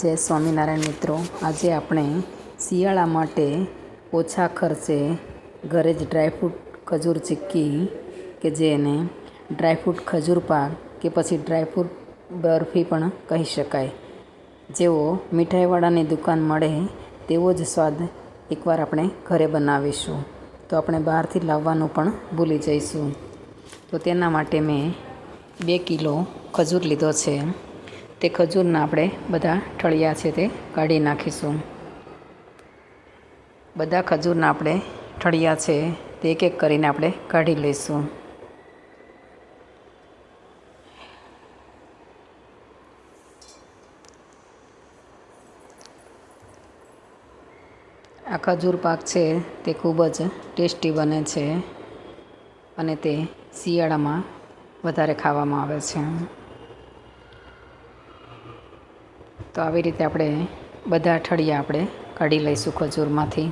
જય સ્વામિનારાયણ મિત્રો, આજે આપણે શિયાળા માટે ઓછા ખર્ચે ઘરે જ ડ્રાયફ્રૂટ ખજૂર ચીક્કી કે જેને ડ્રાયફ્રૂટ ખજૂર પાક કે પછી ડ્રાયફ્રૂટ બરફી પણ કહી શકાય, જેવો મીઠાઈવાળાની દુકાન મળે તેવો જ સ્વાદ એકવાર આપણે ઘરે બનાવીશું. તો આપણે બહારથી લાવવાનું પણ ભૂલી જઈશું. તો તેના માટે મેં 2 કિલો ખજૂર લીધો છે. તે ખજૂરના આપણે બધા ઠળિયા છે તે કાઢી નાખીશું. બધા ખજૂરના આપણે ઠળિયા છે તે એક એક કરીને આપણે કાઢી લઈશું. આ ખજૂર પાક છે તે ખૂબ જ ટેસ્ટી બને છે અને તે શિયાળામાં વધારે ખાવામાં આવે છે. તો આવી રીતે આપણે બધા ઠળિયા આપણે કાઢી લઈશું ખજૂરમાંથી.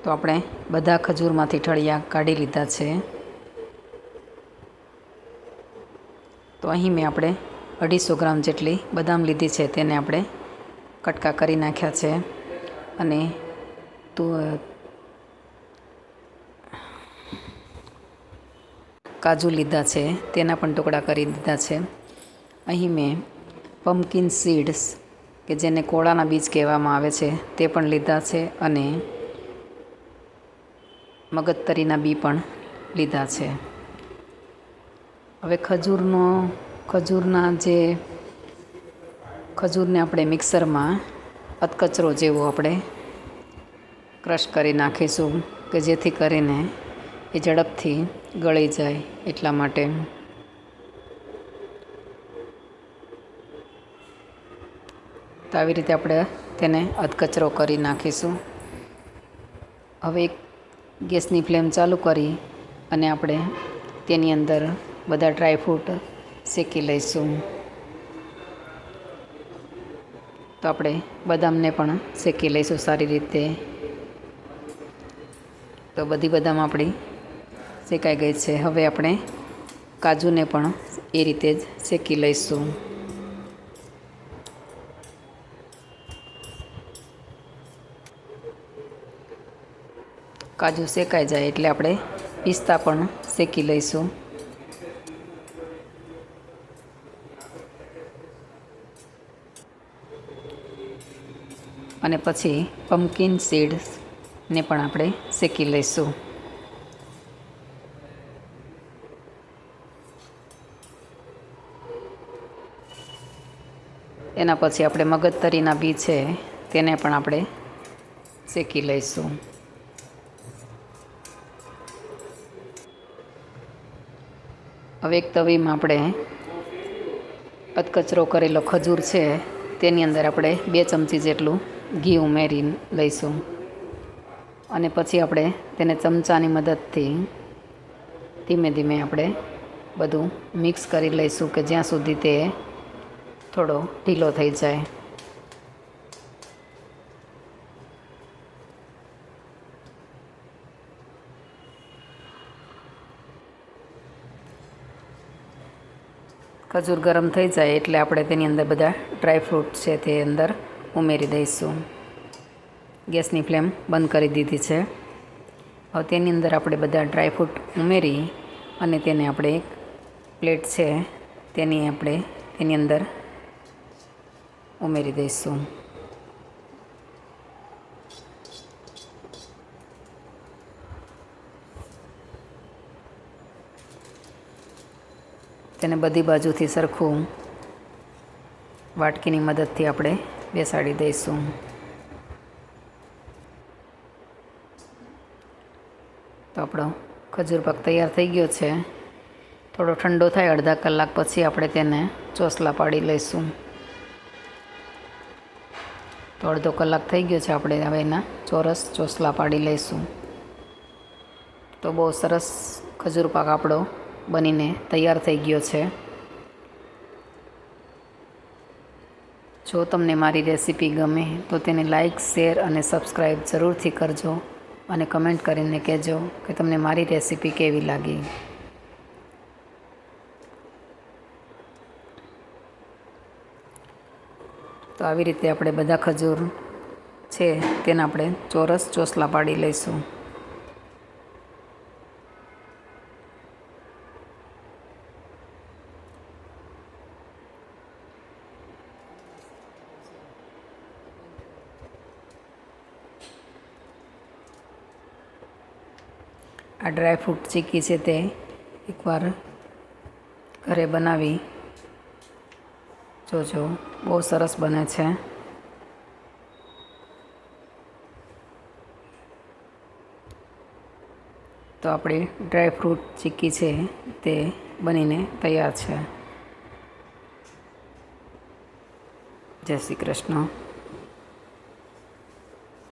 તો આપણે બધા ખજૂરમાંથી ઠળિયા કાઢી લીધા છે. તો અહીં મેં આપણે 250 ગ્રામ જેટલી બદામ લીધી છે, તેને આપણે કટકા કરી નાખ્યા છે. અને કાજુ લીધા છે, તેના પણ ટુકડા કરી દીધા છે. અહીં મેં પમ્પકિન સીડ્સ કે જેને કોળાના બીજ કહેવામાં આવે છે તે પણ લીધા છે અને મગજતરીના બી પણ લીધા છે. હવે ખજૂરને આપણે મિક્સરમાં અધકચરો જેવો આપણે ક્રશ કરી નાખીશું કે જેથી કરીને એ ઝડપથી ગળી જાય એટલા માટે. તો આવી રીતે આપણે તેને અધકચરો કરી નાખીશું. હવે ગેસની ફ્લેમ ચાલુ કરી અને આપણે તેની અંદર બધા ડ્રાયફ્રૂટ શેકી લઈશું. તો આપણે બદામને પણ શેકી લઈશું સારી રીતે. તો બધી બદામ આપણી શેકાઈ ગઈ છે. હવે આપણે કાજુને પણ એ રીતે જ શેકી લઈશું. કાજુ શેકાઈ જાય એટલે આપણે પિસ્તા પણ શેકી લઈશું. અને પછી પમ્પકિન સીડ્સને પણ આપણે શેકી લઈશું. એના પછી આપણે મગજતરીના બી છે તેને પણ આપણે શેકી લઈશું. હવે એક તવીમાં આપણે અધકચરો કરેલો ખજૂર છે તેની અંદર આપણે 2 ચમચી જેટલું ઘી ઉમેરી લઈશું. અને પછી આપણે તેને ચમચાની મદદથી ધીમે ધીમે આપણે બધું મિક્સ કરી લઈશું કે જ્યાં સુધી તે થોડો ઢીલો થઈ જાય. ખજૂર ગરમ થઈ જાય એટલે આપણે તેની અંદર બધા ડ્રાયફ્રૂટ છે તે અંદર ઉમેરી દઈશું. ગેસની ફ્લેમ બંધ કરી દીધી છે. હવે તેની અંદર આપણે બધા ડ્રાયફ્રૂટ ઉમેરી અને તેને આપણે એક પ્લેટ છે તેની અંદર ઉમેરી દઈશું. તેને બધી બાજુથી સરખું વાટકીની મદદથી આપણે બેસાડી દઈશું. તો આપણો ખજૂર પાક તૈયાર થઈ ગયો છે. થોડો ઠંડો થાય અડધા કલાક પછી આપણે તેને ચોસલા પાડી લઈશું. તો અડધો કલાક થઈ ગયો છે, આપણે હવે એના ચોરસ ચોસલા પાડી લઈશું. તો બહુ સરસ ખજૂર પાક આપણો બનીને તૈયાર થઈ ગયો છે. જો તમને મારી રેસીપી ગમે તો તેને લાઈક, શેર અને સબસ્ક્રાઈબ જરૂરથી કરજો અને કમેન્ટ કરીને કહેજો કે તમને મારી રેસીપી કેવી લાગી. તો આવી રીતે આપણે બધા ખજૂર છે તેના આપણે ચોરસ ચોસલા પાડી લઈશું. આ ડ્રાયફ્રૂટ ચીક્કી છે તે એકવાર ઘરે બનાવી જોજો, બહુ સરસ બને છે. તો આપણી ડ્રાયફ્રૂટ ચીક્કી છે તે બનીને તૈયાર છે. જય શ્રી કૃષ્ણ.